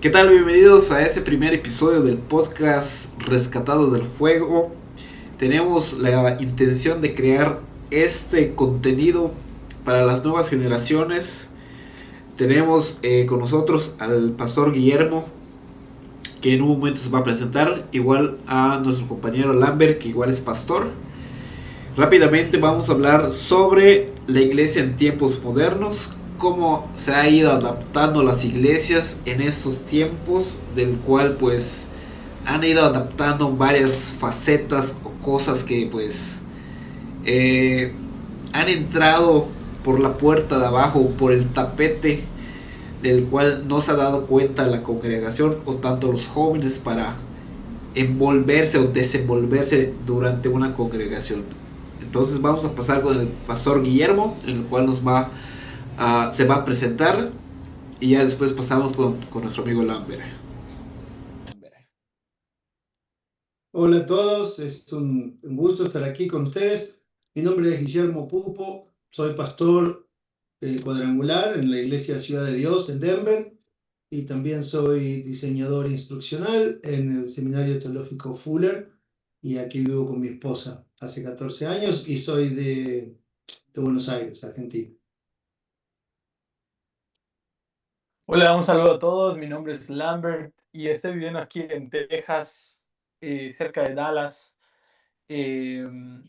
¿Qué tal? Bienvenidos a este primer episodio del podcast Rescatados del Fuego. Tenemos la intención de crear este contenido para las nuevas generaciones. Tenemos con nosotros al pastor Guillermo, que en un momento se va a presentar, igual a nuestro compañero Lambert, que igual es pastor. Rápidamente vamos a hablar sobre la iglesia en tiempos modernos, cómo se ha ido adaptando las iglesias en estos tiempos, del cual pues han ido adaptando varias facetas o cosas que pues eh, han entrado por la puerta de abajo, por el tapete del cual no se ha dado cuenta la congregación o tanto los jóvenes para envolverse o desenvolverse durante una congregación. Entonces vamos a pasar con el pastor Guillermo, en el cual se va a presentar y ya después pasamos con nuestro amigo Lambert. Hola a todos, es un gusto estar aquí con ustedes. Mi nombre es Guillermo Pupo, soy pastor cuadrangular en la Iglesia Ciudad de Dios en Denver y también soy diseñador instruccional en el Seminario Teológico Fuller y aquí vivo con mi esposa hace 14 años y soy de Buenos Aires, Argentina. Hola, un saludo a todos. Mi nombre es Lambert y estoy viviendo aquí en Texas, cerca de Dallas. Em,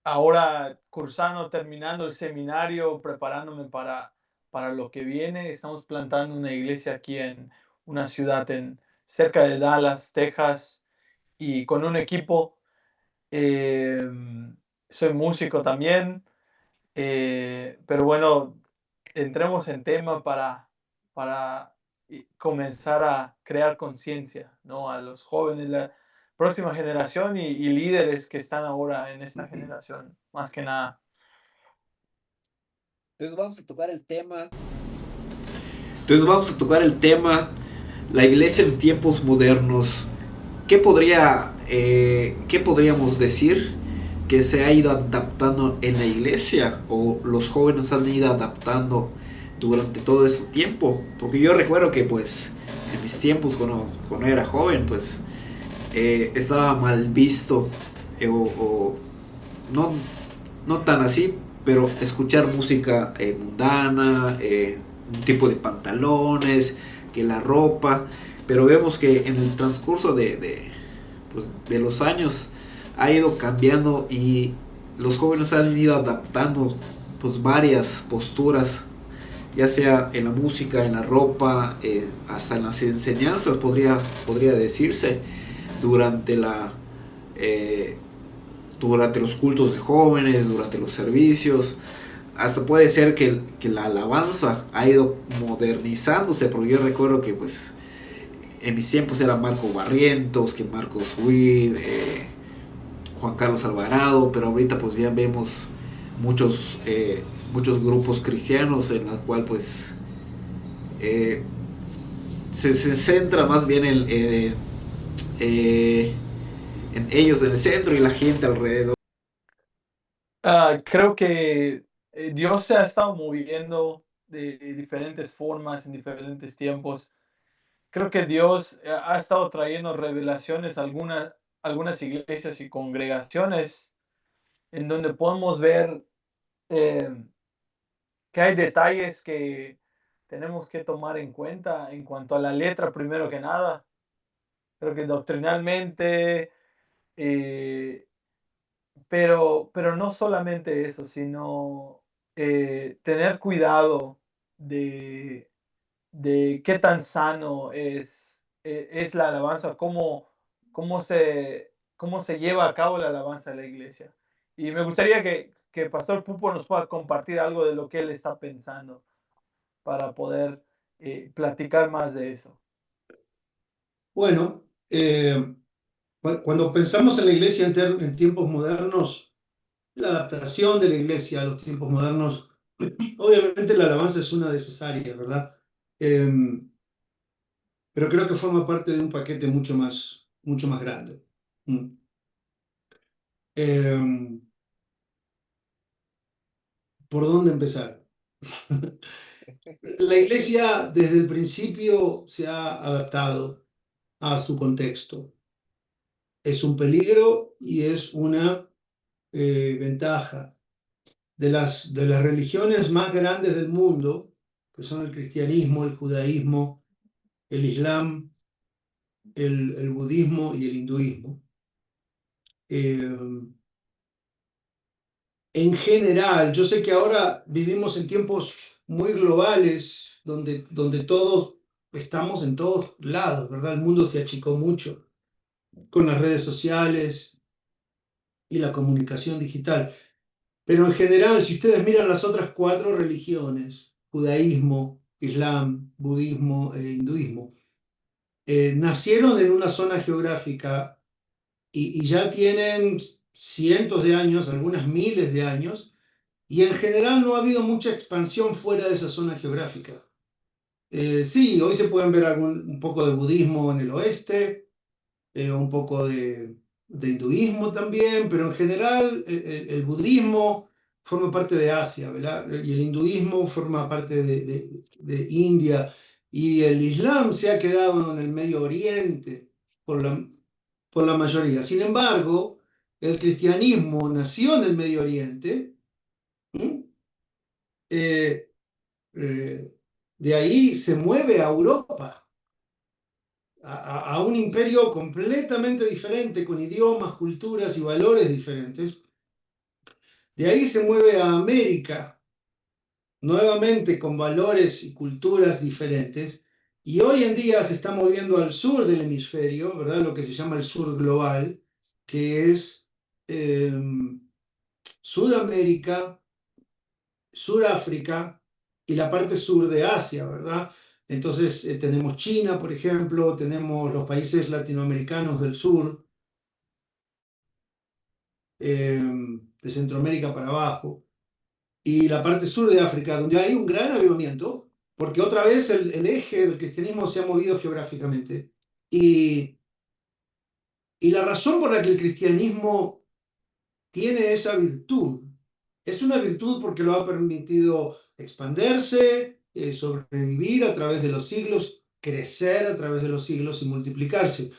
Ahora cursando, terminando el seminario, preparándome para lo que viene. Estamos plantando una iglesia aquí en una ciudad cerca de Dallas, Texas, y con un equipo. Soy músico también. Pero bueno, entremos en tema para comenzar a crear conciencia, ¿no? A los jóvenes, la próxima generación y líderes que están ahora en esta generación, más que nada. Entonces vamos a tocar el tema. Entonces vamos a tocar el tema, la iglesia en tiempos modernos. ¿Qué podríamos decir que se ha ido adaptando en la iglesia o los jóvenes han ido adaptando durante todo ese tiempo? Porque yo recuerdo que pues en mis tiempos cuando era joven pues estaba mal visto o no, no tan así, pero escuchar música mundana, un tipo de pantalones, que la ropa, pero vemos que en el transcurso pues, de los años ha ido cambiando y los jóvenes han ido adaptando pues varias posturas, ya sea en la música, en la ropa, hasta en las enseñanzas podría decirse durante eh, durante los cultos de jóvenes, durante los servicios. Hasta puede ser que la alabanza ha ido modernizándose, porque yo recuerdo que pues en mis tiempos era Marco Barrientos, que Marcos Witt, Juan Carlos Alvarado, pero ahorita pues ya vemos muchos grupos cristianos en los cuales pues eh, se centra más bien en ellos en el centro y la gente alrededor. Creo que Dios se ha estado moviendo de diferentes formas en diferentes tiempos. Creo que Dios ha estado trayendo revelaciones a algunas iglesias y congregaciones en donde podemos ver eh, que hay detalles que tenemos que tomar en cuenta en cuanto a la letra, primero que nada. Creo que doctrinalmente, eh, pero no solamente eso, sino tener cuidado de, de qué tan sano es la alabanza, cómo se lleva a cabo la alabanza de la iglesia. Y me gustaría que Pastor Pupo nos pueda compartir algo de lo que él está pensando para poder platicar más de eso. Bueno, cuando pensamos en la iglesia en tiempos modernos, la adaptación de la iglesia a los tiempos modernos. Obviamente la alabanza es una de esas áreas, ¿verdad? Pero creo que forma parte de un paquete mucho más grande. Mm. ¿Por dónde empezar? La iglesia desde el principio se ha adaptado a su contexto. Es un peligro y es una ventaja. De las religiones más grandes del mundo, que son el cristianismo, el judaísmo, el islam, el budismo y el hinduismo, eh, en general, yo sé que ahora vivimos en tiempos muy globales, donde todos estamos en todos lados, ¿verdad? El mundo se achicó mucho con las redes sociales y la comunicación digital. Pero en general, si ustedes miran las otras cuatro religiones, judaísmo, islam, budismo e hinduismo, nacieron en una zona geográfica y ya tienen cientos de años, algunas miles de años, y en general no ha habido mucha expansión fuera de esa zona geográfica. Sí, hoy se pueden ver un poco de budismo en el oeste, un poco de hinduismo también, pero en general el budismo forma parte de Asia, ¿verdad? Y el hinduismo forma parte de India, y el islam se ha quedado en el Medio Oriente por la mayoría. Sin embargo, el cristianismo nació en el Medio Oriente. ¿Mm? Eh, de ahí se mueve a Europa, a un imperio completamente diferente, con idiomas, culturas y valores diferentes. De ahí se mueve a América, nuevamente con valores y culturas diferentes. Y hoy en día se está moviendo al sur del hemisferio, ¿verdad? Lo que se llama el sur global, que es eh, Sudamérica, Suráfrica y la parte sur de Asia, ¿verdad? Entonces tenemos China, por ejemplo, tenemos los países latinoamericanos del sur, de Centroamérica para abajo, y la parte sur de África, donde hay un gran avivamiento, porque otra vez el eje del cristianismo se ha movido geográficamente. Y, y la razón por la que el cristianismo tiene esa virtud es una virtud porque lo ha permitido expandirse, sobrevivir a través de los siglos, crecer a través de los siglos y multiplicarse.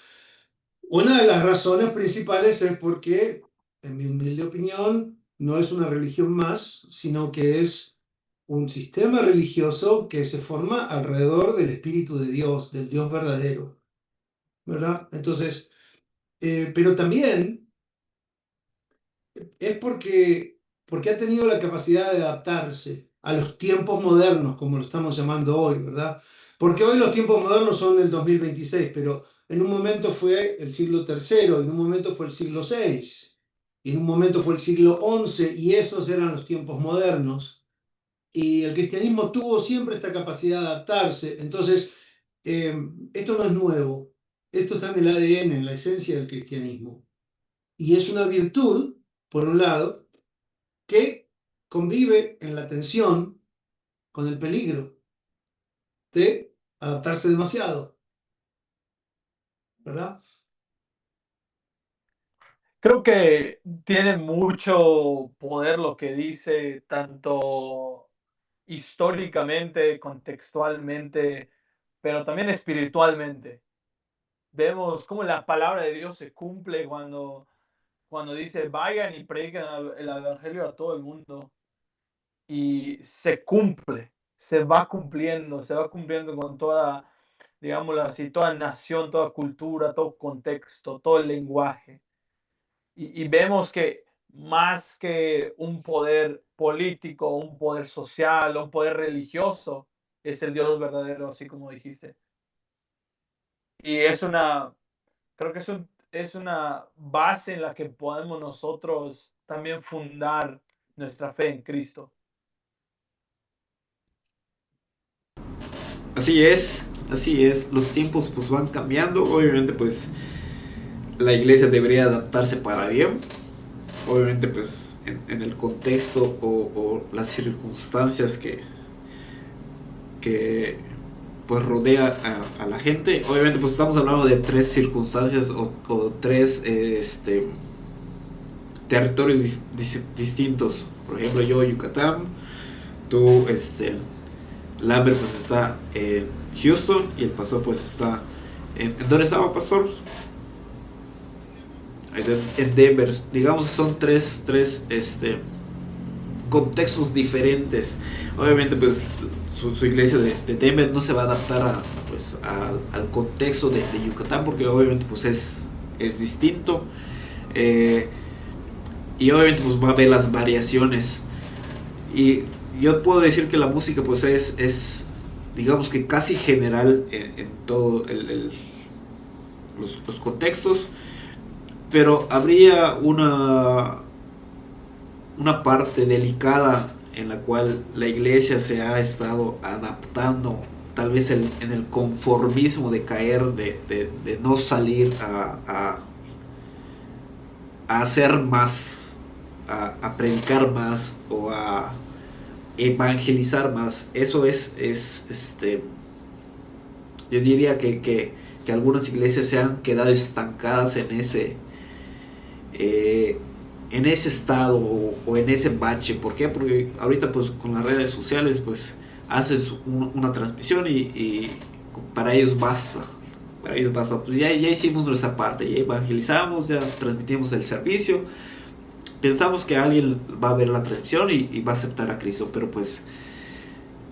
Una de las razones principales es porque, en mi humilde opinión, no es una religión más, sino que es un sistema religioso que se forma alrededor del Espíritu de Dios, del Dios verdadero, ¿verdad? Entonces, pero también es porque ha tenido la capacidad de adaptarse a los tiempos modernos, como lo estamos llamando hoy, ¿verdad? Porque hoy los tiempos modernos son del 2026, pero en un momento fue el siglo tercero, en un momento fue el siglo VI, y en un momento fue el siglo XI, y esos eran los tiempos modernos. Y el cristianismo tuvo siempre esta capacidad de adaptarse. Entonces, esto no es nuevo, esto está en el ADN, en la esencia del cristianismo. Y es una virtud, por un lado, que convive en la tensión con el peligro de adaptarse demasiado, ¿verdad? Creo que tiene mucho poder lo que dice, tanto históricamente, contextualmente, pero también espiritualmente. Vemos cómo la palabra de Dios se cumple cuando dice, vayan y prediquen el evangelio a todo el mundo. Y se va cumpliendo con toda, digámoslo así, toda nación, toda cultura, todo contexto, todo el lenguaje. Y vemos que más que un poder político, un poder social, un poder religioso, es el Dios verdadero, así como dijiste. Y creo que es una base en la que podemos nosotros también fundar nuestra fe en Cristo. Así es, los tiempos pues van cambiando, obviamente pues la iglesia debería adaptarse para bien, obviamente pues en el contexto o las circunstancias que pues rodea a la gente. Obviamente pues estamos hablando de tres circunstancias o tres territorios distintos. Por ejemplo, yo Yucatán, tú Lambert pues está en Houston y el pastor pues está ¿en dónde estaba, pastor? En Denver. Digamos que son tres contextos diferentes. Obviamente pues su iglesia de Denver no se va a adaptar pues, al contexto de Yucatán, porque obviamente pues es distinto. Y obviamente pues va a haber las variaciones. Y yo puedo decir que la música pues es digamos que casi general en todo los contextos, pero habría una parte delicada en la cual la iglesia se ha estado adaptando, tal vez en el conformismo de caer, de no salir a hacer más, a predicar más o a evangelizar más. Eso yo diría que algunas iglesias se han quedado estancadas en ese estado o en ese bache. ¿Por qué? Porque ahorita pues con las redes sociales pues haces una transmisión y para ellos basta. Para ellos basta. Pues ya hicimos nuestra parte, ya evangelizamos, ya transmitimos el servicio. Pensamos que alguien va a ver la transmisión y va a aceptar a Cristo, pero pues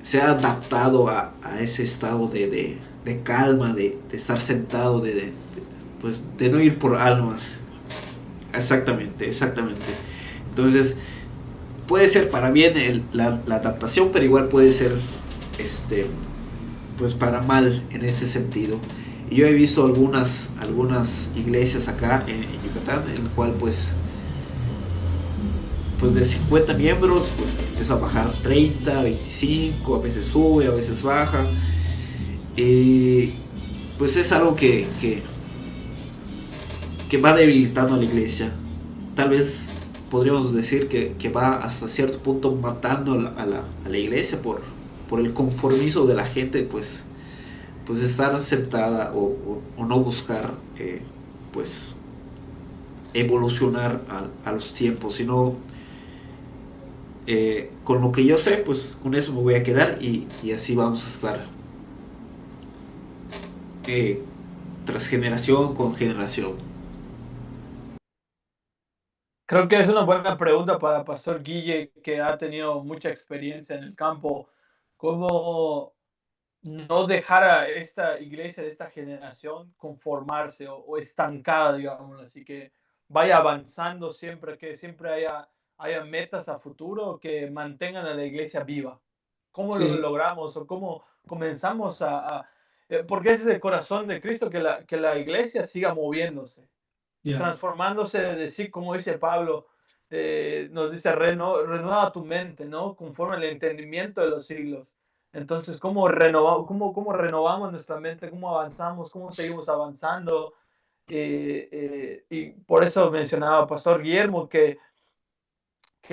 se ha adaptado a ese estado de calma, de estar sentado, pues, de no ir por almas. Exactamente. Entonces, puede ser para bien la adaptación, pero igual puede ser pues para mal en ese sentido. Y yo he visto algunas iglesias acá en Yucatán, en el cual pues de 50 miembros pues empieza a bajar 30, 25, a veces sube, a veces baja. Y pues es algo que va debilitando a la iglesia. Tal vez podríamos decir que va hasta cierto punto matando a la iglesia por el conformismo de la gente, pues estar sentada o no buscar pues evolucionar a los tiempos, sino con lo que yo sé, pues con eso me voy a quedar y así vamos a estar tras generación con generación. Creo que es una buena pregunta para Pastor Guille, que ha tenido mucha experiencia en el campo. ¿Cómo no dejar a esta iglesia de esta generación conformarse o estancada, digamos? Así que vaya avanzando siempre, que siempre haya metas a futuro que mantengan a la iglesia viva. ¿Cómo lo Sí, logramos o cómo comenzamos porque ese es el corazón de Cristo, que la iglesia siga moviéndose, ya. transformándose, de decir, como dice Pablo, nos dice, renueva tu mente, ¿no? Conforme al entendimiento de los siglos. Entonces, cómo renovamos nuestra mente? ¿Cómo avanzamos? ¿Cómo seguimos avanzando? Y por eso mencionaba Pastor Guillermo, que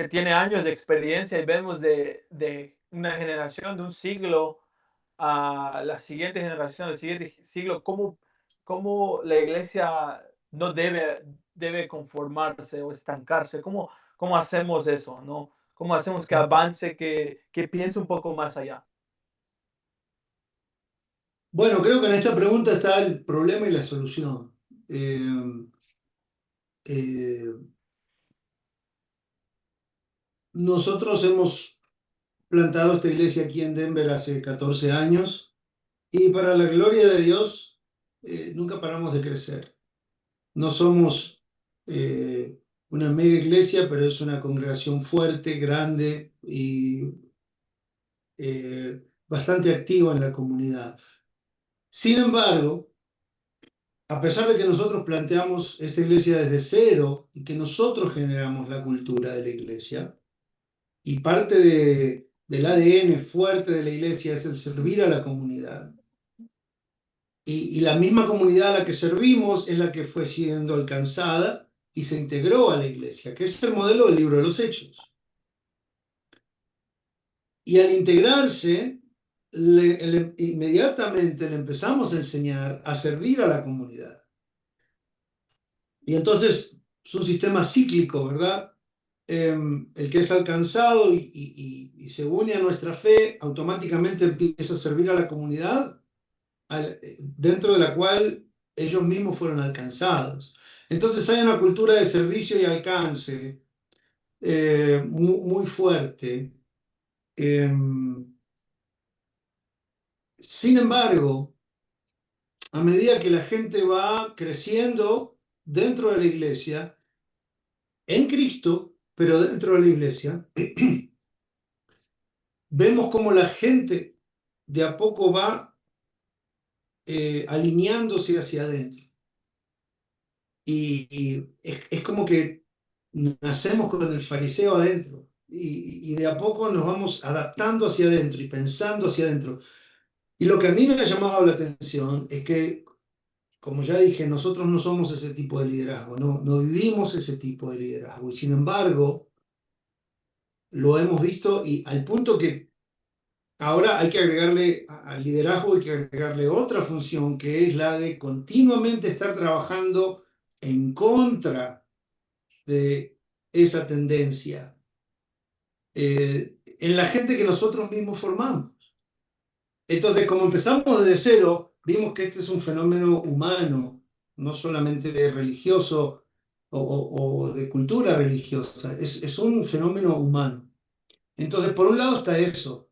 tiene años de experiencia, y vemos de una generación, de un siglo a la siguiente generación, al siguiente siglo, cómo la iglesia no debe conformarse o estancarse. ¿Cómo hacemos eso, no? ¿Cómo hacemos que avance, que piense un poco más allá? Bueno, creo que en esta pregunta está el problema y la solución. Eh, eh, Nosotros hemos plantado esta iglesia aquí en Denver hace 14 años y para la gloria de Dios nunca paramos de crecer. No somos una mega iglesia, pero es una congregación fuerte, grande y bastante activa en la comunidad. Sin embargo, a pesar de que nosotros planteamos esta iglesia desde cero y que nosotros generamos la cultura de la iglesia, y parte del ADN fuerte de la iglesia es el servir a la comunidad. Y la misma comunidad a la que servimos es la que fue siendo alcanzada y se integró a la iglesia, que es el modelo del libro de los Hechos. Y al integrarse, inmediatamente le empezamos a enseñar a servir a la comunidad. Y entonces es un sistema cíclico, ¿verdad? el que es alcanzado y se une a nuestra fe, automáticamente empieza a servir a la comunidad dentro de la cual ellos mismos fueron alcanzados. Entonces hay una cultura de servicio y alcance muy fuerte. Sin embargo, a medida que la gente va creciendo dentro de la iglesia, en Cristo, pero dentro de la iglesia, vemos como la gente de a poco va alineándose hacia adentro. Y es como que nacemos con el fariseo adentro y de a poco nos vamos adaptando hacia adentro y pensando hacia adentro. Y lo que a mí me ha llamado la atención es que, como ya dije, nosotros no somos ese tipo de liderazgo, no vivimos ese tipo de liderazgo. Y sin embargo, lo hemos visto y al punto que ahora hay que agregarle al liderazgo, hay que agregarle otra función que es la de continuamente estar trabajando en contra de esa tendencia en la gente que nosotros mismos formamos. Entonces, como empezamos desde cero, vimos que este es un fenómeno humano, no solamente de religioso o de cultura religiosa, es un fenómeno humano. Entonces, por un lado está eso,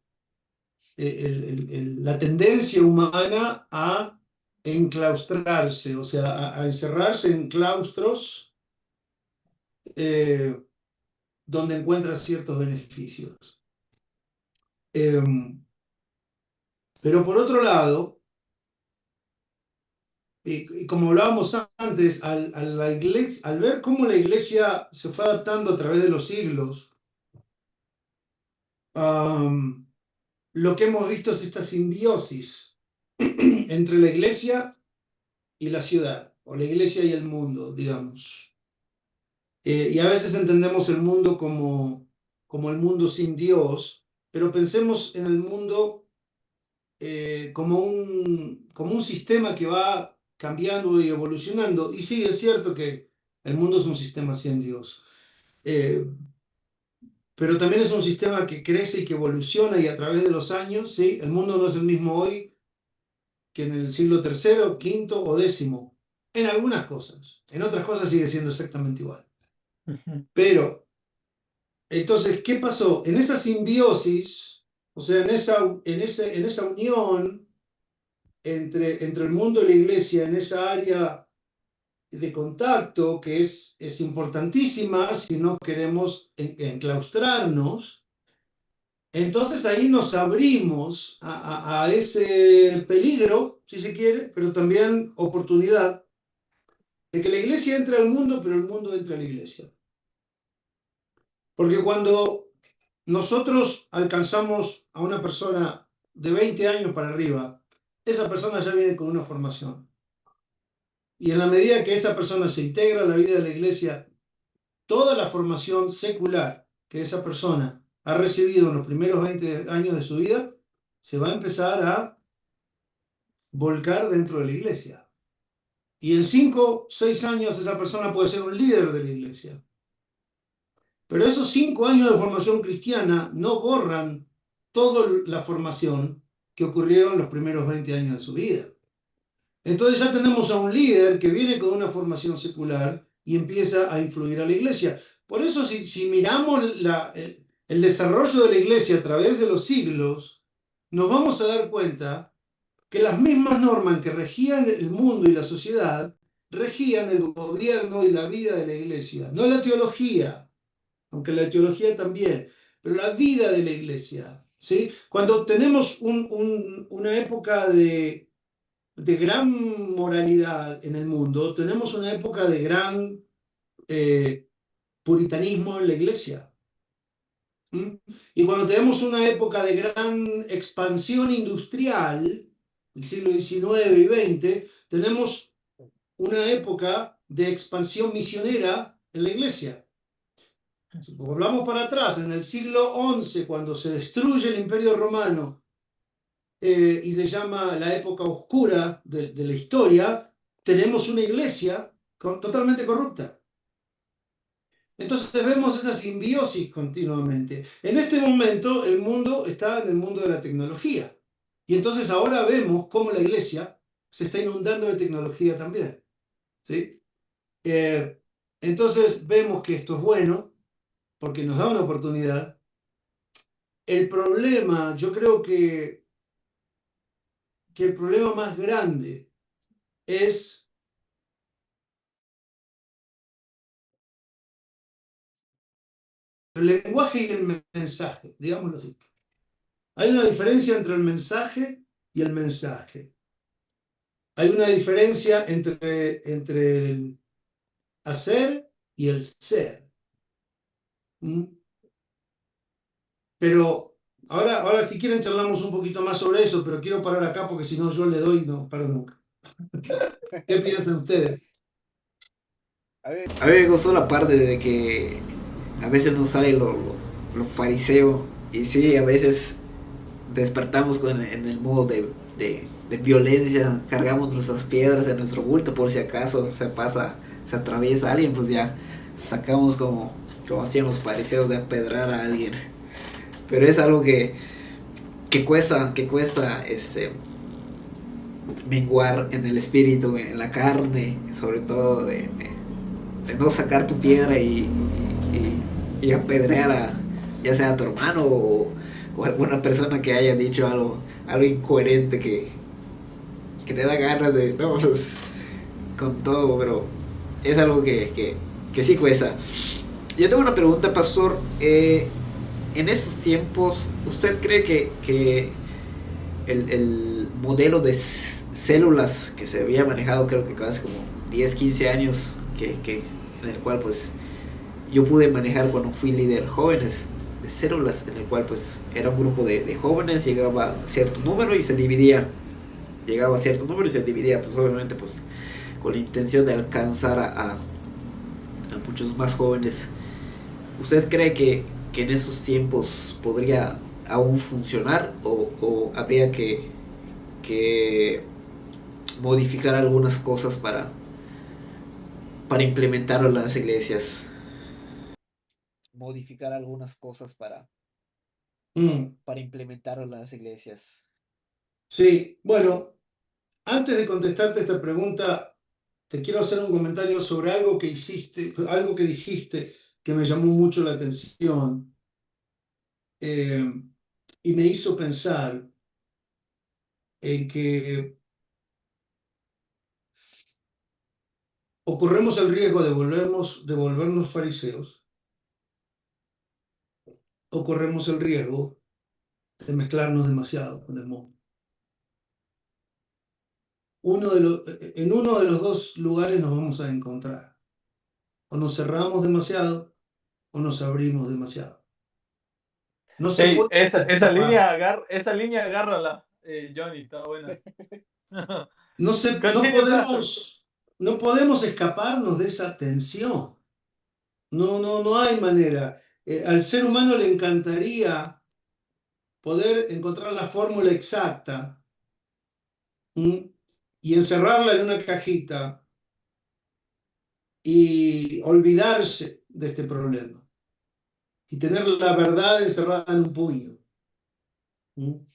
la tendencia humana a enclaustrarse, o sea, a encerrarse en claustros donde encuentra ciertos beneficios. Pero por otro lado, y como hablábamos antes, al ver cómo la iglesia se fue adaptando a través de los siglos, lo que hemos visto es esta simbiosis entre la iglesia y la ciudad, o la iglesia y el mundo, digamos. Y a veces entendemos el mundo como el mundo sin Dios, pero pensemos en el mundo como un sistema que va cambiando y evolucionando. Y sí, es cierto que el mundo es un sistema sin Dios, pero también es un sistema que crece y que evoluciona y a través de los años, ¿sí? El mundo no es el mismo hoy que en el siglo III, quinto o décimo, en algunas cosas. En otras cosas sigue siendo exactamente igual. Pero, entonces, ¿qué pasó? En esa simbiosis, o sea, en esa unión entre el mundo y la iglesia, en esa área de contacto que es importantísima si no queremos enclaustrarnos, entonces ahí nos abrimos a ese peligro, si se quiere, pero también oportunidad de que la iglesia entre al mundo, pero el mundo entre a la iglesia. Porque cuando nosotros alcanzamos a una persona de 20 años para arriba, esa persona ya viene con una formación. Y en la medida que esa persona se integra a la vida de la iglesia, toda la formación secular que esa persona ha recibido en los primeros 20 años de su vida, se va a empezar a volcar dentro de la iglesia. Y en 5, 6 años esa persona puede ser un líder de la iglesia. Pero esos 5 años de formación cristiana no borran toda la formación que ocurrieron en los primeros 20 años de su vida. Entonces ya tenemos a un líder que viene con una formación secular y empieza a influir a la iglesia. Por eso si miramos el desarrollo de la iglesia a través de los siglos, nos vamos a dar cuenta que las mismas normas que regían el mundo y la sociedad, regían el gobierno y la vida de la iglesia. No la teología, aunque la teología también, pero la vida de la iglesia, ¿sí? Cuando tenemos una época de gran moralidad en el mundo, tenemos una época de gran puritanismo en la iglesia. Y cuando tenemos una época de gran expansión industrial, el siglo XIX y XX, tenemos una época de expansión misionera en la iglesia. Si volvamos para atrás, en el siglo XI, cuando se destruye el Imperio Romano, y se llama la época oscura de la historia, tenemos una iglesia totalmente corrupta. Entonces vemos esa simbiosis continuamente. En este momento el mundo está en el mundo de la tecnología. Y entonces ahora vemos cómo la iglesia se está inundando de tecnología también. ¿Sí? Entonces vemos que esto es bueno porque nos da una oportunidad. El problema, yo creo que el problema más grande es el lenguaje y el mensaje, digámoslo así. Hay una diferencia entre el mensaje y el mensaje. Hay una diferencia entre el hacer y el ser. ¿Mm? Pero ahora si quieren charlamos un poquito más sobre eso, pero quiero parar acá porque si no yo le doy y no paro nunca. ¿Qué piensan ustedes? A mí me gustó la parte de que a veces nos sale lo fariseo y sí, a veces despertamos en el modo de violencia, cargamos nuestras piedras en nuestro bulto por si acaso se atraviesa alguien, pues ya sacamos como hacían los fariseos de apedrar a alguien. Pero es algo que cuesta menguar en el espíritu, en la carne, sobre todo de no sacar tu piedra y apedrear ya sea a tu hermano o alguna persona que haya dicho algo incoherente que te da ganas de, no, pues, con todo, pero es algo que sí cuesta. Yo tengo una pregunta, pastor. En esos tiempos, ¿usted cree que el modelo de células que se había manejado, creo que casi como 10 15 años, en el cual pues yo pude manejar cuando fui líder jóvenes de células, en el cual pues era un grupo de jóvenes, llegaba a cierto número y se dividía, llegaba a cierto número y se dividía, pues obviamente pues con la intención de alcanzar a muchos más jóvenes. ¿Usted cree que en esos tiempos podría aún funcionar o habría que modificar algunas cosas para implementarlo en las iglesias? Modificar algunas cosas Mm, para implementarlo en las iglesias. sí, bueno, antes de contestarte esta pregunta, te quiero hacer un comentario sobre algo que hiciste, algo que dijiste que me llamó mucho la atención eh, y me hizo pensar en que o corremos el riesgo de volvernos fariseos o corremos el riesgo de mezclarnos demasiado con el mundo. En uno de los dos lugares nos vamos a encontrar. O nos cerramos demasiado o nos abrimos demasiado. No se Hey, puede escapar. esa línea agárrala, Johnny, está buena. No, Continue, Pastor. no podemos escaparnos de esa tensión. No hay manera. Al ser humano le encantaría poder encontrar la fórmula exacta, ¿m? Y encerrarla en una cajita y olvidarse de este problema y tener la verdad encerrada en un puño. ¿M?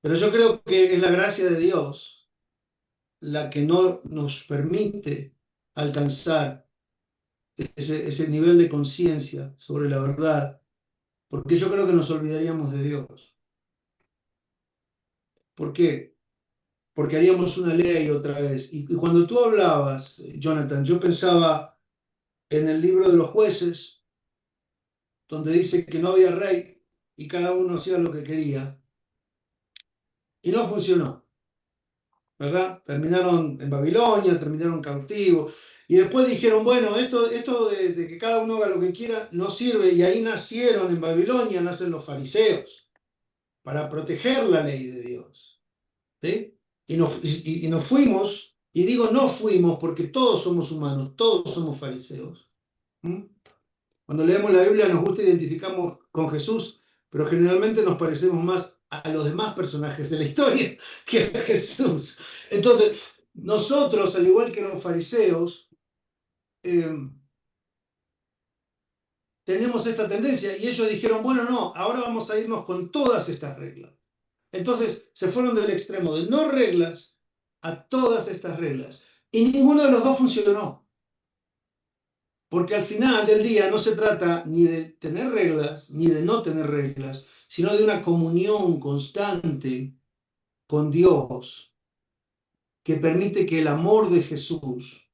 Pero yo creo que es la gracia de Dios la que no nos permite alcanzar ese nivel de conciencia sobre la verdad, porque yo creo que nos olvidaríamos de Dios. ¿Por qué? Porque haríamos una ley otra vez. Y cuando tú hablabas, Jonathan, yo pensaba en el libro de los jueces, donde dice que no había rey y cada uno hacía lo que quería, y no funcionó, ¿verdad? Terminaron en Babilonia, terminaron cautivos, y después dijeron, bueno, esto de que cada uno haga lo que quiera no sirve, y ahí nacieron en Babilonia, nacen los fariseos, para proteger la ley de Dios. ¿Sí? Y nos fuimos, y digo no fuimos porque todos somos humanos, todos somos fariseos. ¿Mm? Cuando leemos la Biblia nos gusta identificarnos con Jesús, pero generalmente nos parecemos más a los demás personajes de la historia que a Jesús. Entonces, nosotros, al igual que los fariseos, eh, tenemos esta tendencia y ellos dijeron, bueno, no, ahora vamos a irnos con todas estas reglas. Entonces se fueron del extremo de no reglas a todas estas reglas. Y ninguno de los dos funcionó. Porque al final del día no se trata ni de tener reglas, ni de no tener reglas, sino de una comunión constante con Dios que permite que el amor de Jesús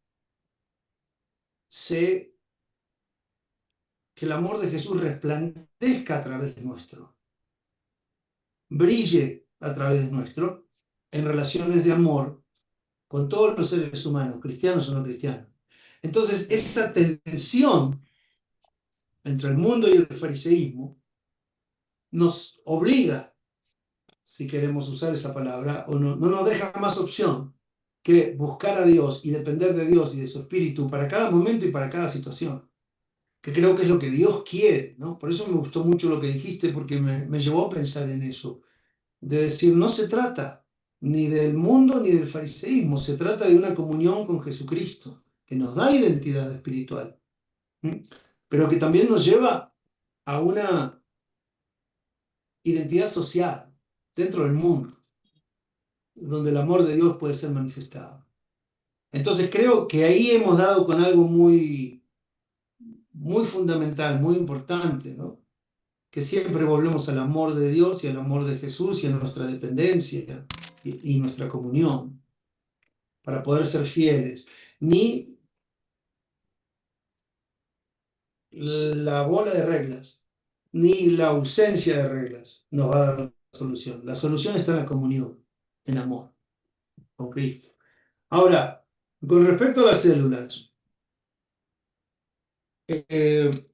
que el amor de Jesús resplandezca a través de nuestro, brille a través de nuestro, en relaciones de amor con todos los seres humanos, cristianos o no cristianos. Entonces, esa tensión entre el mundo y el fariseísmo nos obliga, si queremos usar esa palabra, o no nos deja más opción que buscar a Dios y depender de Dios y de su Espíritu para cada momento y para cada situación, que creo que es lo que Dios quiere, ¿no? Por eso me gustó mucho lo que dijiste, porque me llevó a pensar en eso, de decir, no se trata ni del mundo ni del fariseísmo, se trata de una comunión con Jesucristo, que nos da identidad espiritual, pero que también nos lleva a una identidad social dentro del mundo, donde el amor de Dios puede ser manifestado. Entonces creo que ahí hemos dado con algo muy, muy fundamental, muy importante, ¿no? Que siempre volvemos al amor de Dios y al amor de Jesús y a nuestra dependencia y nuestra comunión para poder ser fieles. Ni la bola de reglas, ni la ausencia de reglas nos va a dar la solución. La solución está en la comunión, en amor, con Cristo. Ahora, con respecto a las células, esto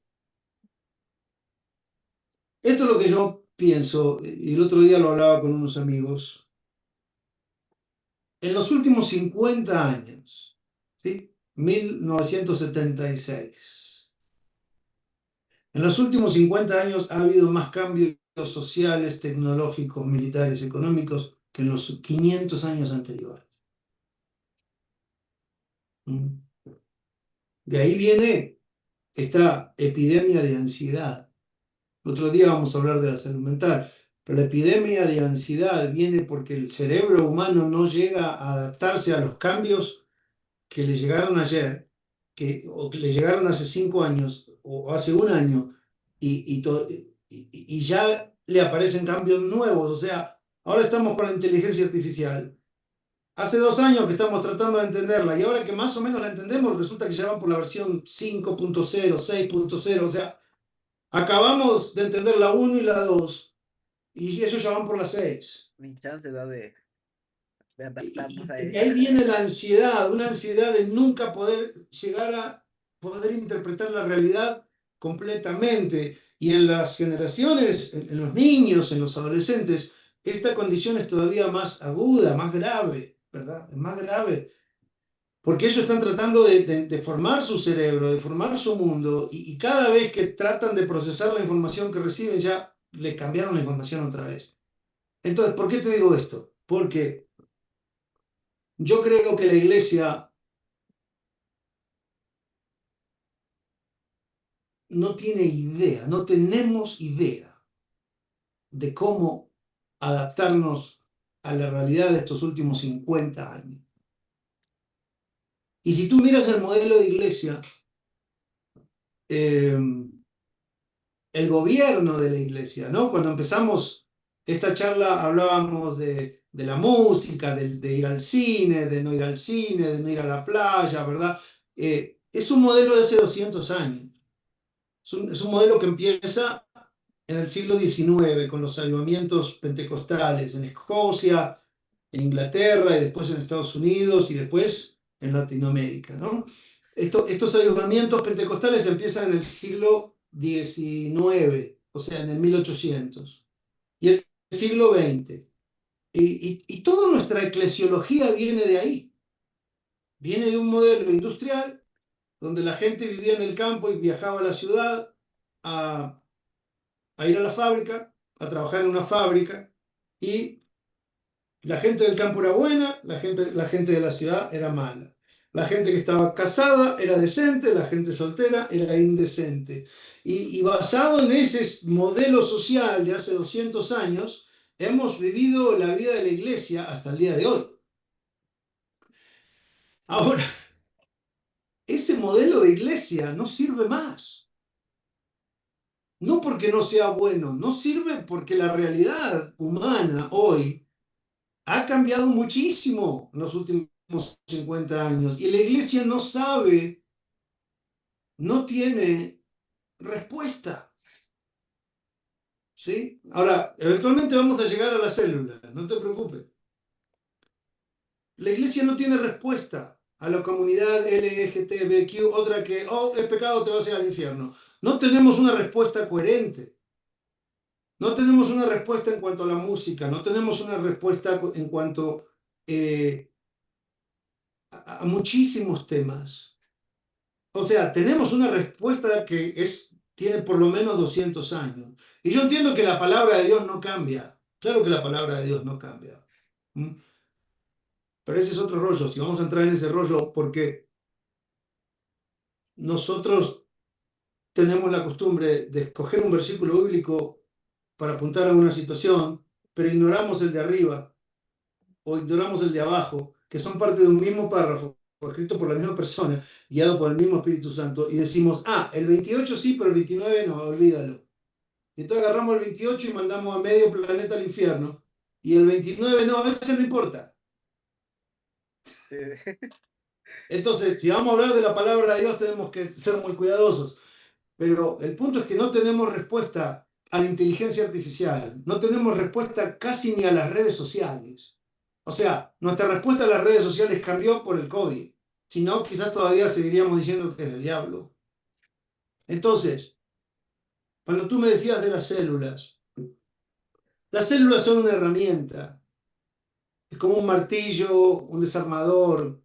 es lo que yo pienso, y el otro día lo hablaba con unos amigos. En los últimos 50 años, ¿sí? 1976. En los últimos 50 años ha habido más cambios sociales, tecnológicos, militares, económicos que en los 500 años anteriores. De ahí viene esta epidemia de ansiedad. Otro día vamos a hablar de la salud mental, pero la epidemia de ansiedad viene porque el cerebro humano no llega a adaptarse a los cambios que le llegaron ayer, o que le llegaron hace 5 años o hace un año, y ya le aparecen cambios nuevos. O sea, ahora estamos con la inteligencia artificial. Hace 2 años que estamos tratando de entenderla y ahora que más o menos la entendemos, resulta que ya van por la versión 5.0, 6.0. O sea, acabamos de entender la 1 y la 2 y ellos ya van por la 6. Ni chance da de adaptarnos a Y ahí viene la ansiedad, una ansiedad de nunca poder llegar a poder interpretar la realidad completamente. Y en las generaciones, en los niños, en los adolescentes, esta condición es todavía más aguda, más grave, ¿verdad? Es más grave. Porque ellos están tratando de formar su cerebro, de formar su mundo, y cada vez que tratan de procesar la información que reciben, ya le cambiaron la información otra vez. Entonces, ¿por qué te digo esto? Porque yo creo que la iglesia no tiene idea, no tenemos idea de cómo adaptarnos a la realidad de estos últimos 50 años. Y si tú miras el modelo de iglesia, el gobierno de la iglesia, ¿no? Cuando empezamos esta charla hablábamos de la música, de ir al cine, de no ir al cine, de no ir a la playa, ¿verdad? Es un modelo de hace 200 años. Es un modelo que empieza en el siglo XIX con los avivamientos pentecostales en Escocia, en Inglaterra y después en Estados Unidos y después en Latinoamérica, ¿no? Estos avivamientos pentecostales empiezan en el siglo XIX, o sea, en el 1800, y el siglo XX. Y toda nuestra eclesiología viene de ahí. Viene de un modelo industrial donde la gente vivía en el campo y viajaba a la ciudad a ir a la fábrica, a trabajar en una fábrica, y la gente del campo era buena, la gente de la ciudad era mala. La gente que estaba casada era decente, la gente soltera era indecente. Y basado en ese modelo social de hace 200 años, hemos vivido la vida de la iglesia hasta el día de hoy. Ahora, ese modelo de iglesia no sirve más. No porque no sea bueno, no sirve porque la realidad humana hoy ha cambiado muchísimo en los últimos 50 años y la iglesia no sabe, no tiene respuesta. ¿Sí? Ahora, eventualmente vamos a llegar a la célula, no te preocupes. La iglesia no tiene respuesta a la comunidad LGTBQ, otra que, oh, es pecado, te vas a ir al infierno. No tenemos una respuesta coherente. No tenemos una respuesta en cuanto a la música, no tenemos una respuesta en cuanto a muchísimos temas. O sea, tenemos una respuesta que tiene por lo menos 200 años. Y yo entiendo que la palabra de Dios no cambia. Claro que la palabra de Dios no cambia. ¿Mm? Pero ese es otro rollo. Si vamos a entrar en ese rollo, porque nosotros tenemos la costumbre de escoger un versículo bíblico para apuntar a una situación, pero ignoramos el de arriba o ignoramos el de abajo, que son parte de un mismo párrafo, escrito por la misma persona, guiado por el mismo Espíritu Santo, y decimos, el 28 sí, pero el 29 no, olvídalo. Y entonces agarramos el 28 y mandamos a medio planeta al infierno, y el 29 no, ese no importa. Sí. Entonces, si vamos a hablar de la palabra de Dios, tenemos que ser muy cuidadosos. Pero el punto es que no tenemos respuesta a la inteligencia artificial, no tenemos respuesta casi ni a las redes sociales. O sea, nuestra respuesta a las redes sociales cambió por el COVID. Si no, quizás todavía seguiríamos diciendo que es del diablo. Entonces, cuando tú me decías de las células son una herramienta. Es como un martillo, un desarmador.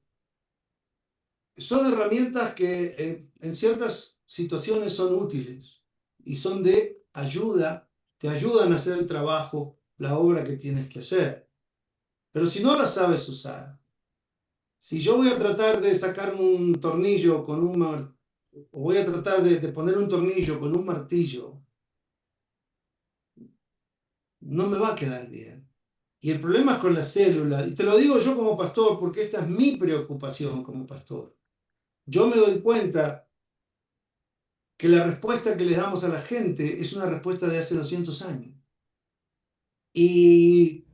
Son herramientas que en ciertas situaciones son útiles y son de ayuda, te ayudan a hacer el trabajo, la obra que tienes que hacer. Pero si no las sabes usar, si yo voy a tratar de sacar un tornillo con o voy a tratar de poner un tornillo con un martillo, no me va a quedar bien. Y el problema es con las células, y te lo digo yo como pastor, porque esta es mi preocupación como pastor. Yo me doy cuenta que la respuesta que les damos a la gente es una respuesta de hace 200 años. Y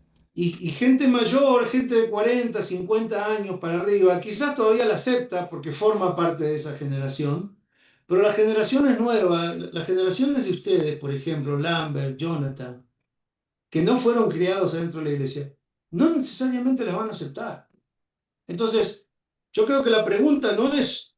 gente mayor, gente de 40, 50 años para arriba, quizás todavía la acepta porque forma parte de esa generación, pero la generación es nueva, las generaciones de ustedes, por ejemplo, Lambert, Jonathan, que no fueron criados adentro de la iglesia, no necesariamente las van a aceptar. Entonces, yo creo que la pregunta no es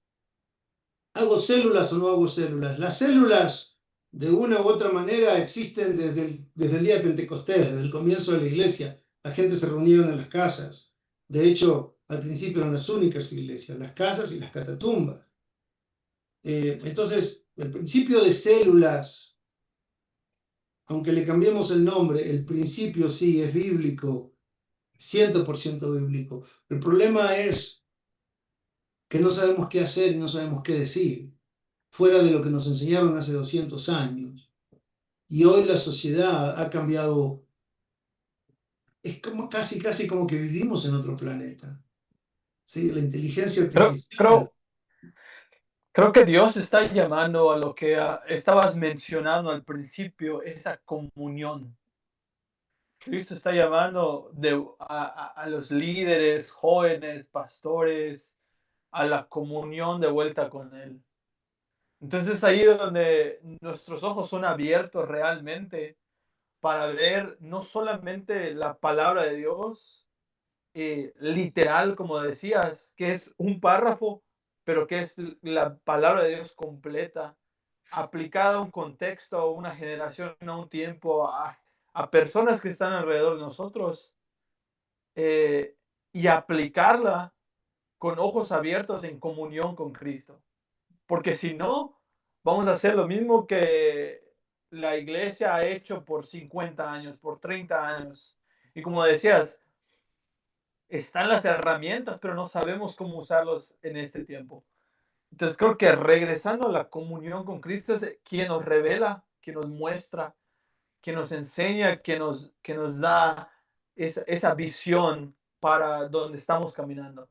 ¿hago células o no hago células? Las células, de una u otra manera, existen desde el día de Pentecostés, desde el comienzo de la iglesia. La gente se reunieron en las casas. De hecho, al principio eran las únicas iglesias, las casas y las catatumbas. Entonces, el principio de células, aunque le cambiemos el nombre, el principio sí es bíblico, 100% bíblico. El problema es que no sabemos qué hacer y no sabemos qué decir, fuera de lo que nos enseñaron hace 200 años. Y hoy la sociedad ha cambiado, es como casi como que vivimos en otro planeta. ¿Sí? La inteligencia artificial. Creo que Dios está llamando a lo que estabas mencionando al principio, esa comunión. Cristo está llamando a los líderes, jóvenes, pastores, a la comunión de vuelta con Él. Entonces ahí es donde nuestros ojos son abiertos realmente para ver no solamente la palabra de Dios, literal, como decías, que es un párrafo, pero que es la palabra de Dios completa, aplicada a un contexto, a una generación, a un tiempo, a personas que están alrededor de nosotros, y aplicarla con ojos abiertos en comunión con Cristo. Porque si no, vamos a hacer lo mismo que la iglesia ha hecho por 50 años, por 30 años. Y como decías, están las herramientas, pero no sabemos cómo usarlos en este tiempo. Entonces creo que regresando a la comunión con Cristo es quien nos revela, quien nos muestra, quien nos enseña, que nos da esa visión para donde estamos caminando.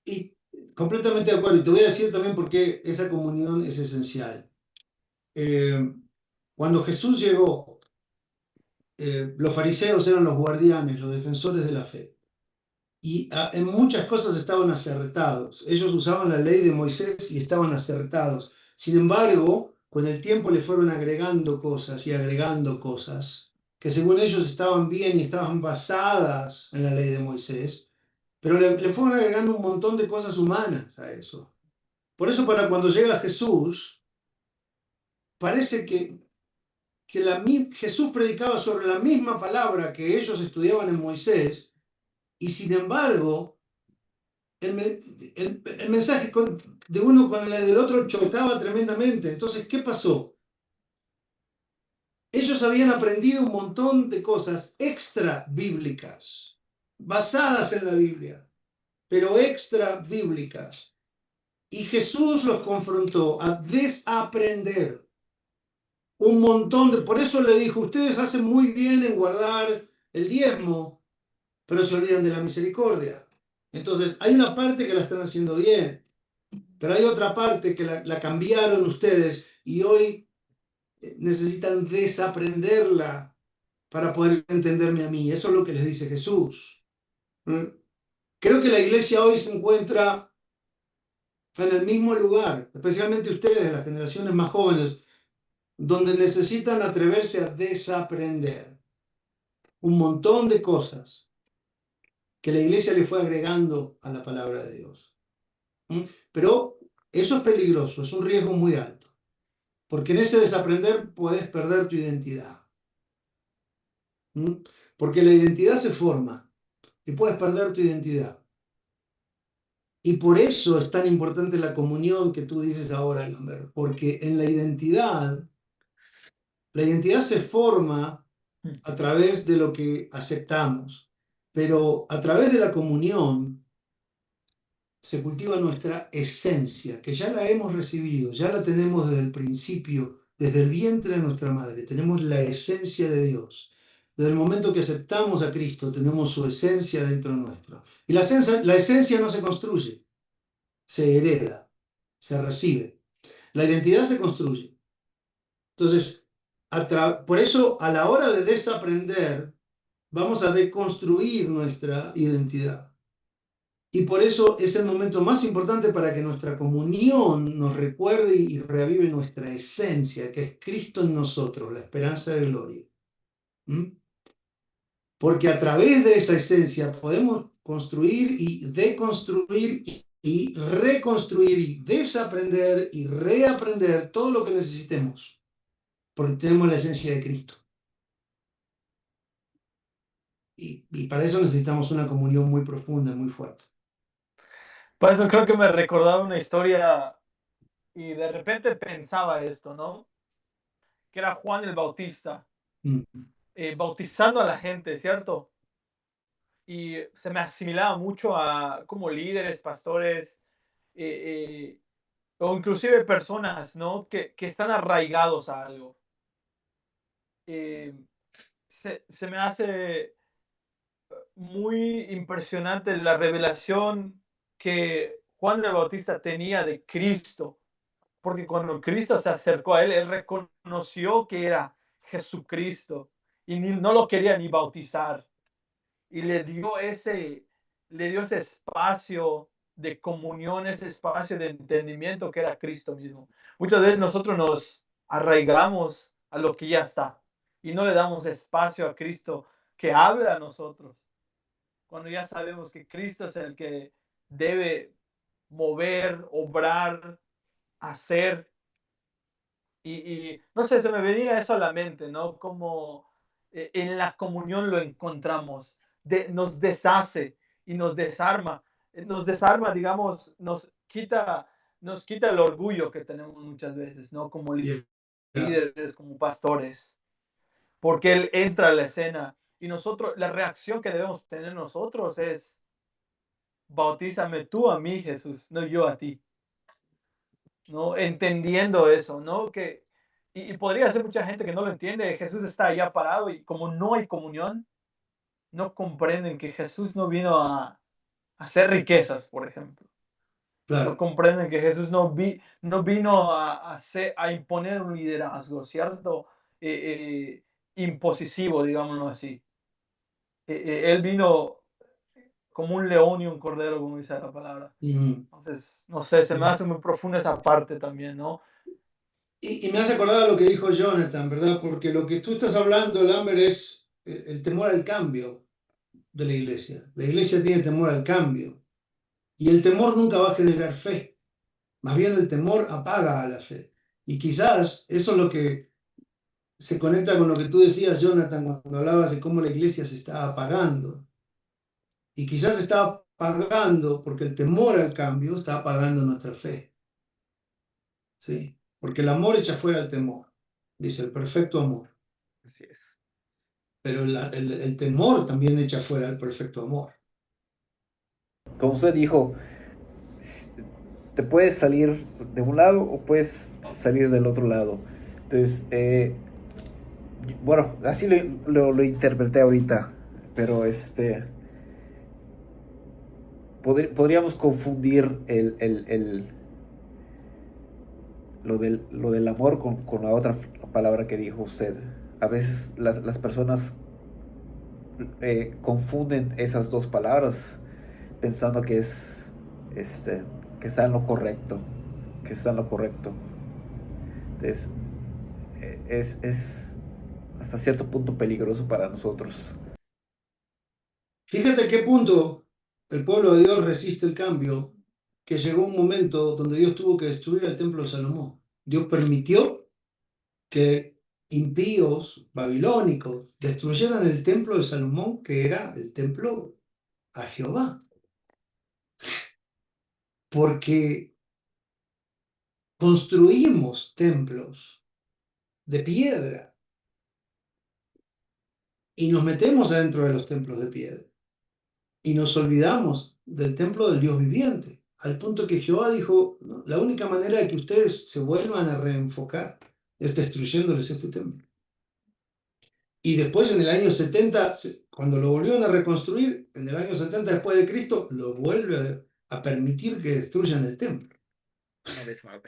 Y completamente de acuerdo. Y te voy a decir también por qué esa comunión es esencial. Cuando Jesús llegó, los fariseos eran los guardianes, los defensores de la fe. Y en muchas cosas estaban acertados. Ellos usaban la ley de Moisés y estaban acertados. Sin embargo, con el tiempo le fueron agregando cosas y agregando cosas que según ellos estaban bien y estaban basadas en la ley de Moisés, pero le fueron agregando un montón de cosas humanas a eso. Por eso para cuando llega Jesús, parece que Jesús predicaba sobre la misma palabra que ellos estudiaban en Moisés, y sin embargo, el mensaje de uno con el del otro chocaba tremendamente. Entonces, ¿qué pasó? Ellos habían aprendido un montón de cosas extra bíblicas, basadas en la Biblia, pero extra bíblicas. Y Jesús los confrontó a desaprender un montón de... Por eso le dijo, ustedes hacen muy bien en guardar el diezmo, pero se olvidan de la misericordia. Entonces, hay una parte que la están haciendo bien, pero hay otra parte que la cambiaron ustedes y hoy necesitan desaprenderla para poder entenderme a mí. Eso es lo que les dice Jesús. Creo que la iglesia hoy se encuentra en el mismo lugar, especialmente ustedes, las generaciones más jóvenes, donde necesitan atreverse a desaprender un montón de cosas que la iglesia le fue agregando a la palabra de Dios. Pero eso es peligroso, es un riesgo muy alto, porque en ese desaprender puedes perder tu identidad. Porque la identidad se forma y puedes perder tu identidad. Y por eso es tan importante la comunión que tú dices ahora, Lambert, porque en la identidad se forma a través de lo que aceptamos, pero a través de la comunión se cultiva nuestra esencia, que ya la hemos recibido, ya la tenemos desde el principio, desde el vientre de nuestra madre, tenemos la esencia de Dios. Desde el momento que aceptamos a Cristo, tenemos su esencia dentro nuestro. Y la esencia no se construye, se hereda, se recibe. La identidad se construye. Entonces, por eso a la hora de desaprender, vamos a deconstruir nuestra identidad. Y por eso es el momento más importante para que nuestra comunión nos recuerde y reavive nuestra esencia, que es Cristo en nosotros, la esperanza de gloria. Porque a través de esa esencia podemos construir y deconstruir y reconstruir y desaprender y reaprender todo lo que necesitemos, porque tenemos la esencia de Cristo. Y para eso necesitamos una comunión muy profunda, muy fuerte. Por eso creo que me recordaba una historia y de repente pensaba esto, ¿no? Que era Juan el Bautista, bautizando a la gente, ¿cierto? Y se me asimilaba mucho a como líderes, pastores, o inclusive personas, ¿no? Que están arraigados a algo. Se me hace muy impresionante la revelación que Juan el Bautista tenía de Cristo, porque cuando Cristo se acercó a él reconoció que era Jesucristo y no lo quería ni bautizar. Y le dio ese espacio de comunión, ese espacio de entendimiento que era Cristo mismo. Muchas veces nosotros nos arraigamos a lo que ya está y no le damos espacio a Cristo que habla a nosotros. Cuando ya sabemos que Cristo es el que debe mover, obrar, hacer. Y no sé, se me venía eso a la mente, ¿no? Como en la comunión lo encontramos, nos deshace y nos desarma. Nos desarma, digamos, nos quita el orgullo que tenemos muchas veces, ¿no? Como líderes, como pastores, porque Él entra a la escena y nosotros, la reacción que debemos tener nosotros es bautízame tú a mí, Jesús, no yo a ti. ¿No? Entendiendo eso, ¿no? Y podría ser mucha gente que no lo entiende. Jesús está allá parado y como no hay comunión, no comprenden que Jesús no vino a hacer riquezas, por ejemplo. No Claro. comprenden que Jesús no vino a imponer un liderazgo, ¿cierto? Impositivo, digámoslo así. Él vino como un león y un cordero, como dice la palabra. Entonces, no sé, se me hace muy profunda esa parte también, ¿no? Y me hace acordar a lo que dijo Jonathan, ¿verdad? Porque lo que tú estás hablando, Lambert, es el temor al cambio de la iglesia. La iglesia tiene temor al cambio. Y el temor nunca va a generar fe. Más bien el temor apaga a la fe. Y quizás eso es lo que se conecta con lo que tú decías, Jonathan, cuando hablabas de cómo la iglesia se está apagando. Y quizás se está apagando porque el temor al cambio está apagando nuestra fe. ¿Sí? Porque el amor echa fuera el temor. Dice el perfecto amor. Así es. Pero el temor también echa fuera el perfecto amor. Como usted dijo, te puedes salir de un lado o puedes salir del otro lado. Entonces, bueno, así lo interpreté ahorita, pero podríamos confundir lo del amor con la otra palabra que dijo usted. A veces las personas confunden esas dos palabras pensando que que está en lo correcto, Entonces, es hasta cierto punto peligroso para nosotros. Fíjate a qué punto el pueblo de Dios resiste el cambio, que llegó un momento donde Dios tuvo que destruir el templo de Salomón. Dios permitió que impíos babilónicos destruyeran el templo de Salomón, que era el templo a Jehová. Porque construimos templos de piedra y nos metemos adentro de los templos de piedra y nos olvidamos del templo del Dios viviente, al punto que Jehová dijo, "No, la única manera de que ustedes se vuelvan a reenfocar es destruyéndoles este templo". Y después en el año 70, cuando lo volvieron a reconstruir, en el año 70 después de Cristo, lo vuelve a permitir que destruyan el templo. Una vez más.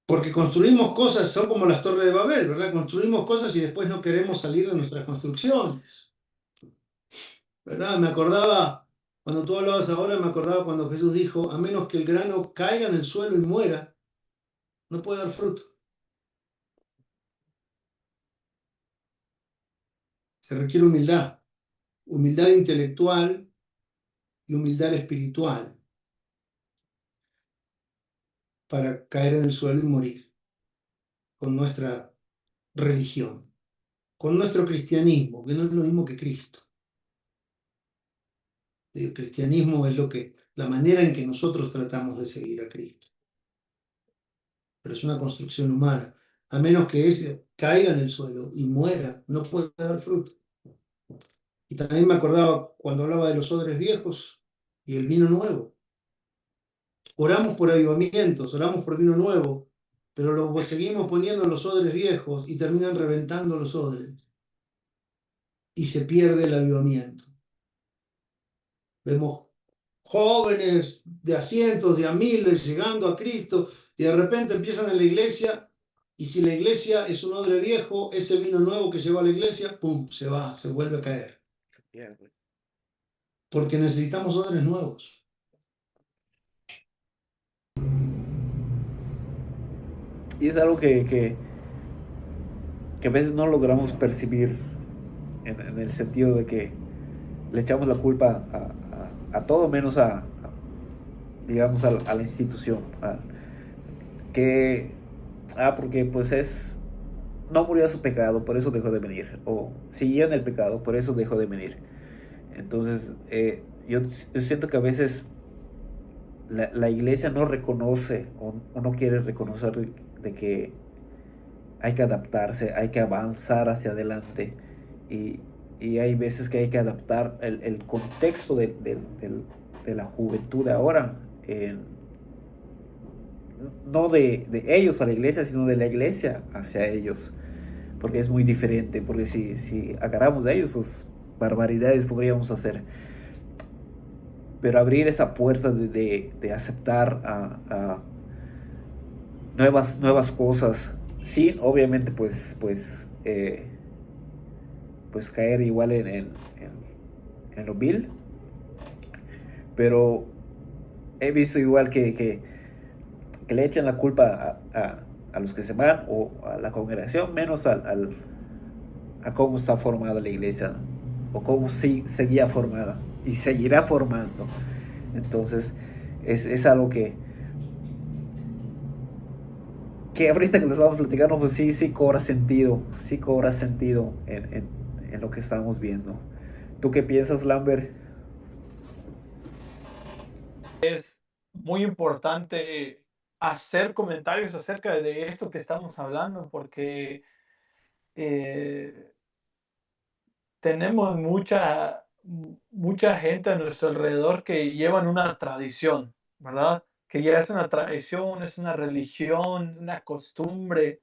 Porque construimos cosas, son como las torres de Babel, ¿verdad? Construimos cosas y después no queremos salir de nuestras construcciones, ¿verdad? Me acordaba, cuando tú hablabas ahora, me acordaba cuando Jesús dijo, a menos que el grano caiga en el suelo y muera, no puede dar fruto. Se requiere humildad, humildad intelectual y humildad espiritual para caer en el suelo y morir con nuestra religión, con nuestro cristianismo, que no es lo mismo que Cristo. El cristianismo es la manera en que nosotros tratamos de seguir a Cristo. Pero es una construcción humana. A menos que ese caiga en el suelo y muera, no puede dar fruto. Y también me acordaba cuando hablaba de los odres viejos y el vino nuevo. Oramos por avivamientos, oramos por vino nuevo, pero lo seguimos poniendo en los odres viejos y terminan reventando los odres. Y se pierde el avivamiento. Vemos jóvenes de a cientos, de a miles llegando a Cristo y de repente empiezan en la iglesia y si la iglesia es un odre viejo, ese vino nuevo que lleva a la iglesia, ¡pum!, se va, se vuelve a caer. Porque necesitamos odres nuevos. Y es algo que a veces no logramos percibir en el sentido de que le echamos la culpa a todo menos digamos, a la institución. Porque pues no murió a su pecado, por eso dejó de venir. O siguió en el pecado, por eso dejó de venir. Entonces, yo siento que a veces la iglesia no reconoce o no quiere reconocer de que hay que adaptarse, hay que avanzar hacia adelante. Y y hay veces que hay que adaptar el contexto de la juventud de ahora, no de ellos a la iglesia, sino de la iglesia hacia ellos, porque es muy diferente, porque si agarramos de ellos, pues barbaridades podríamos hacer. Pero abrir esa puerta de aceptar a nuevas cosas, sin obviamente pues caer igual en lo vil, pero he visto igual que le echan la culpa a los que se van o a la congregación, menos a cómo está formada la iglesia, o cómo seguía formada y seguirá formando. Entonces es algo que ahorita que lo estamos platicando, pues sí cobra sentido, en lo que estamos viendo. ¿Tú qué piensas, Lambert? Es muy importante hacer comentarios acerca de esto que estamos hablando, porque eh, tenemos mucha gente a nuestro alrededor que llevan una tradición, ¿verdad? Que ya es una tradición, es una religión, una costumbre,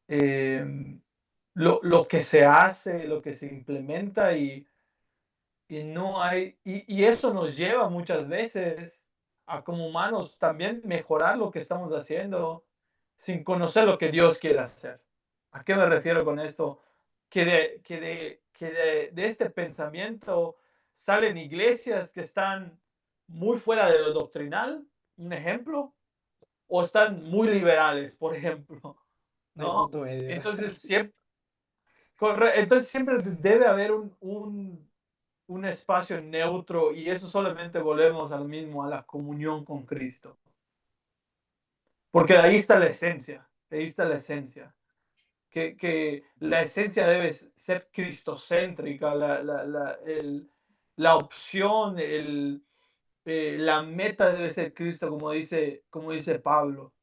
em, lo que se hace, lo que se implementa y no hay, y eso nos lleva muchas veces a como humanos también mejorar lo que estamos haciendo sin conocer lo que Dios quiere hacer. ¿A qué me refiero con esto? Que de este pensamiento salen iglesias que están muy fuera de lo doctrinal, un ejemplo, o están muy liberales, por ejemplo, No hay ¿no? punto medio. Entonces siempre debe haber un espacio neutro y eso solamente volvemos al mismo, a la comunión con Cristo. Porque ahí está la esencia, ahí está la esencia. Que la esencia debe ser cristocéntrica, la opción, la meta debe ser Cristo, como dice Pablo.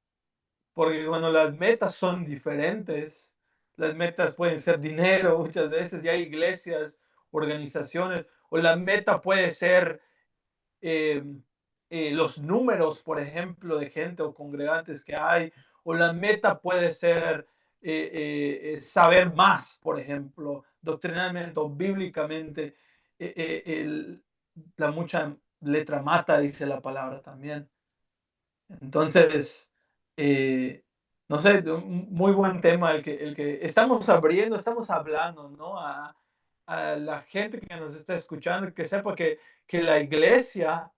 Porque cuando las metas son diferentes, las metas pueden ser dinero muchas veces, y hay iglesias, organizaciones, o la meta puede ser eh, los números, por ejemplo, de gente o congregantes que hay, o la meta puede ser saber más, por ejemplo, doctrinalmente o bíblicamente. La mucha letra mata, dice la palabra también. Entonces, eh, no sé, un muy buen tema el que estamos abriendo, estamos hablando, ¿no? A la gente que nos está escuchando, que sepa que la iglesia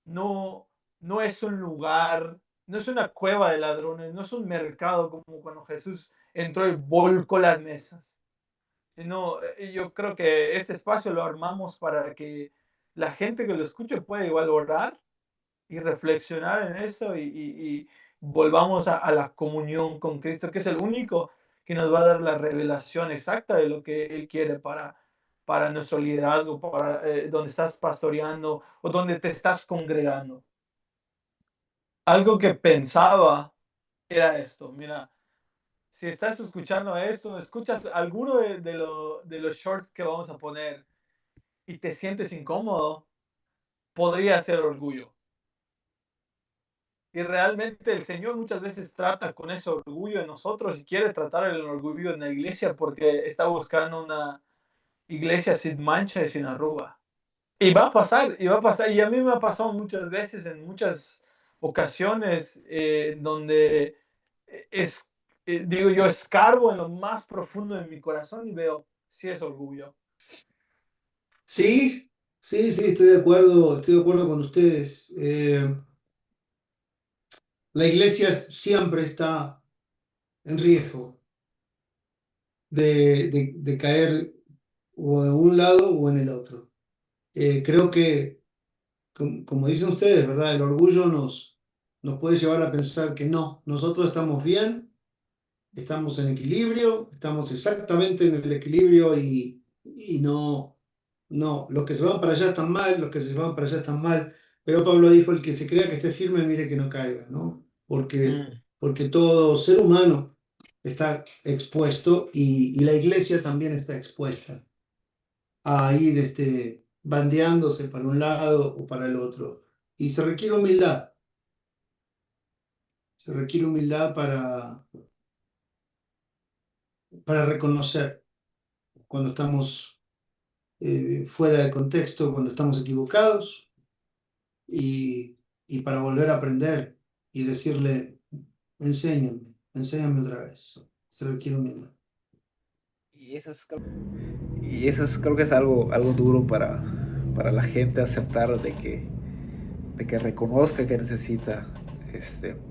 no, no es un lugar, no es una cueva de ladrones, no es un mercado como cuando Jesús entró y volcó las mesas. Sino, yo creo que este espacio lo armamos para que la gente que lo escuche pueda igual orar y reflexionar en eso y volvamos a la comunión con Cristo, que es el único que nos va a dar la revelación exacta de lo que Él quiere para nuestro liderazgo, para donde estás pastoreando o donde te estás congregando. Algo que pensaba era esto, mira, si estás escuchando esto, escuchas alguno de los shorts que vamos a poner y te sientes incómodo, podría ser orgullo. Y realmente el Señor muchas veces trata con ese orgullo en nosotros y quiere tratar el orgullo en la iglesia porque está buscando una iglesia sin mancha y sin arruga. Y va a pasar, y va a pasar. Y a mí me ha pasado muchas veces, en muchas ocasiones, donde digo yo, escarbo en lo más profundo de mi corazón y veo si es orgullo. Sí, sí, estoy de acuerdo con ustedes. La iglesia siempre está en riesgo de caer o de un lado o en el otro. Creo que, como dicen ustedes, ¿verdad? El orgullo nos puede llevar a pensar que no, nosotros estamos bien, estamos en equilibrio, estamos exactamente en el equilibrio y no, los que se van para allá están mal, los que se van para allá están mal. Pero Pablo dijo, el que se crea que esté firme, mire que no caiga, ¿no? Porque todo ser humano está expuesto y la iglesia también está expuesta. a ir bandeándose para un lado o para el otro. Y se requiere humildad. Se requiere humildad para reconocer cuando estamos fuera de contexto, cuando estamos equivocados y para volver a aprender y decirle, enséñame otra vez. Se requiere humildad. Y eso creo que es algo duro para la gente aceptar de que reconozca que necesita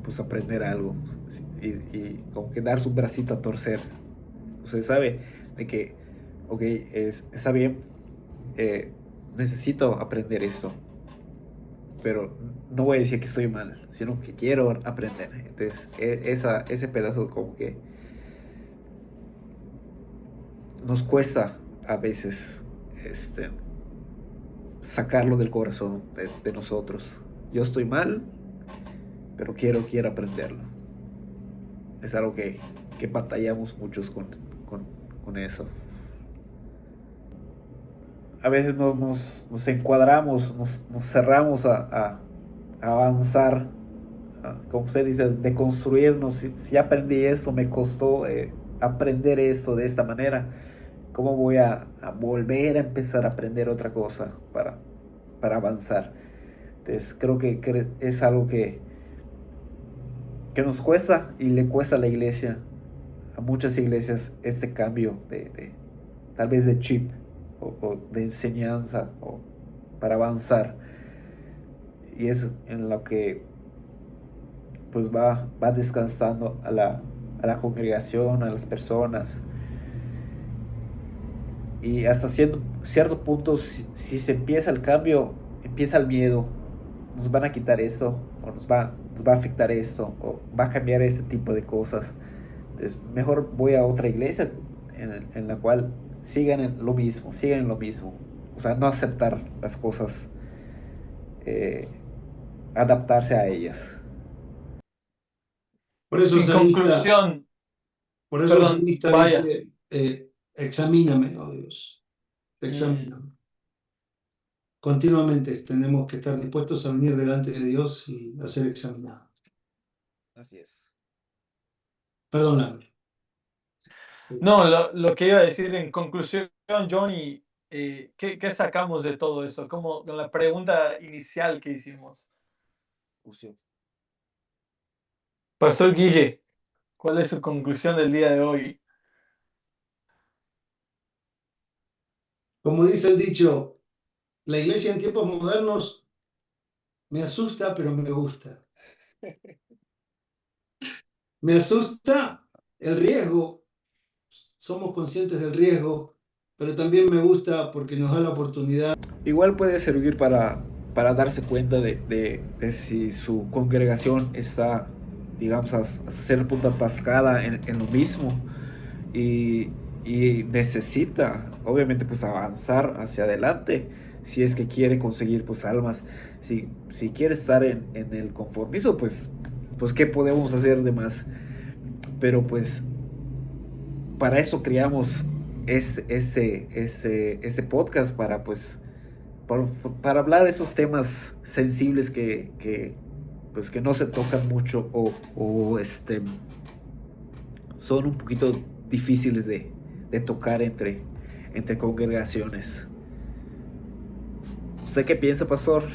pues aprender algo y como que dar su bracito a torcer. Usted sabe de que, ok, está bien, necesito aprender esto, pero no voy a decir que estoy mal, sino que quiero aprender. Entonces, ese pedazo como que nos cuesta a veces sacarlo del corazón de nosotros. Yo estoy mal, pero quiero aprenderlo. Es algo que batallamos muchos con eso. A veces nos encuadramos, nos cerramos a avanzar, como usted dice, de construirnos. Si aprendí eso, me costó aprender esto de esta manera. ¿Cómo voy a volver a empezar a aprender otra cosa para avanzar? Entonces creo que es algo que nos cuesta y le cuesta a la iglesia, a muchas iglesias, este cambio tal vez de chip o de enseñanza o para avanzar. Y es en lo que pues va descansando a la congregación, a las personas. Y hasta cierto punto, si se empieza el cambio, empieza el miedo. Nos van a quitar eso, o nos va a afectar esto, o va a cambiar ese tipo de cosas. Entonces, mejor voy a otra iglesia en la cual sigan en lo mismo. O sea, no aceptar las cosas, adaptarse a ellas. Por eso el En salmista, conclusión, por eso el perdón, salmista vaya. dice, examíname, oh Dios, Mm, examíname. Continuamente tenemos que estar dispuestos a venir delante de Dios y a ser examinados. Así es. Perdón, Laura. No, lo que iba a decir en conclusión, Johnny, ¿qué sacamos de todo esto? Como con la pregunta inicial que hicimos. Pastor Guille, ¿cuál es su conclusión del día de hoy? Como dice el dicho, la iglesia en tiempos modernos me asusta, pero me gusta. Me asusta el riesgo, somos conscientes del riesgo, pero también me gusta porque nos da la oportunidad. Igual puede servir para darse cuenta de si su congregación está, digamos, hasta cierto punto atascada en lo mismo y, y necesita, obviamente, pues avanzar hacia adelante si es que quiere conseguir pues almas. Si quiere estar en el conformismo, pues ¿qué podemos hacer de más? Pero pues para eso creamos este podcast, para hablar de esos temas sensibles pues que no se tocan mucho o son un poquito difíciles de tocar entre congregaciones. ¿Usted qué piensa, pastor,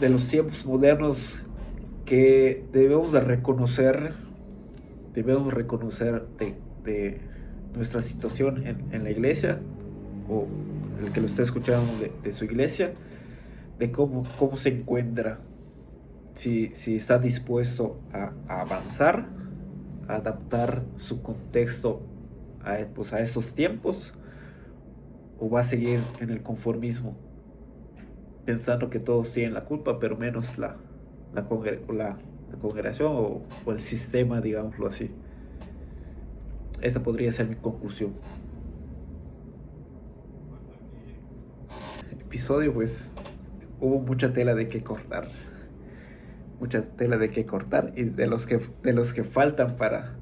de los tiempos modernos que debemos reconocer de nuestra situación en la iglesia, o el que lo esté escuchando de su iglesia, de cómo se encuentra, si está dispuesto a avanzar, a adaptar su contexto pues a estos tiempos, o va a seguir en el conformismo, pensando que todos tienen la culpa, pero menos la congregación o el sistema, digámoslo así. Esta podría ser mi conclusión. Episodio, pues hubo mucha tela de que cortar. Y de los que faltan para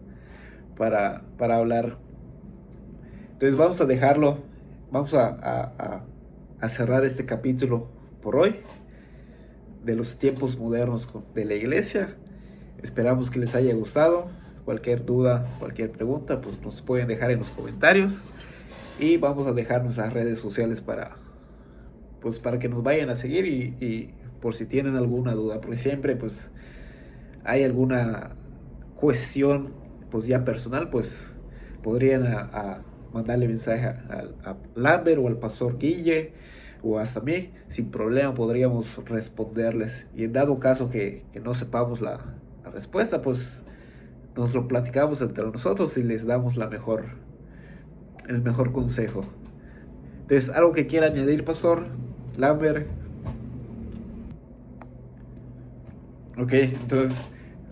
hablar. Entonces vamos a dejarlo, vamos a cerrar este capítulo por hoy de los tiempos modernos de la iglesia. Esperamos que les haya gustado. Cualquier duda, cualquier pregunta, pues nos pueden dejar en los comentarios. Y vamos a dejar nuestras redes sociales para que nos vayan a seguir y por si tienen alguna duda, porque siempre pues hay alguna cuestión pues ya personal, pues podrían a mandarle mensaje a Lambert o al pastor Guille o hasta a mí, sin problema podríamos responderles. Y en dado caso que no sepamos la respuesta, pues nos lo platicamos entre nosotros y les damos el mejor consejo. Entonces, ¿algo que quiera añadir, pastor Lambert? Ok, entonces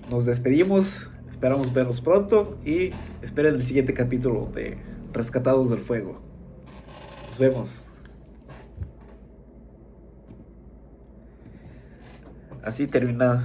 nos despedimos. Esperamos verlos pronto y esperen el siguiente capítulo de Rescatados del Fuego. Nos vemos. Así termina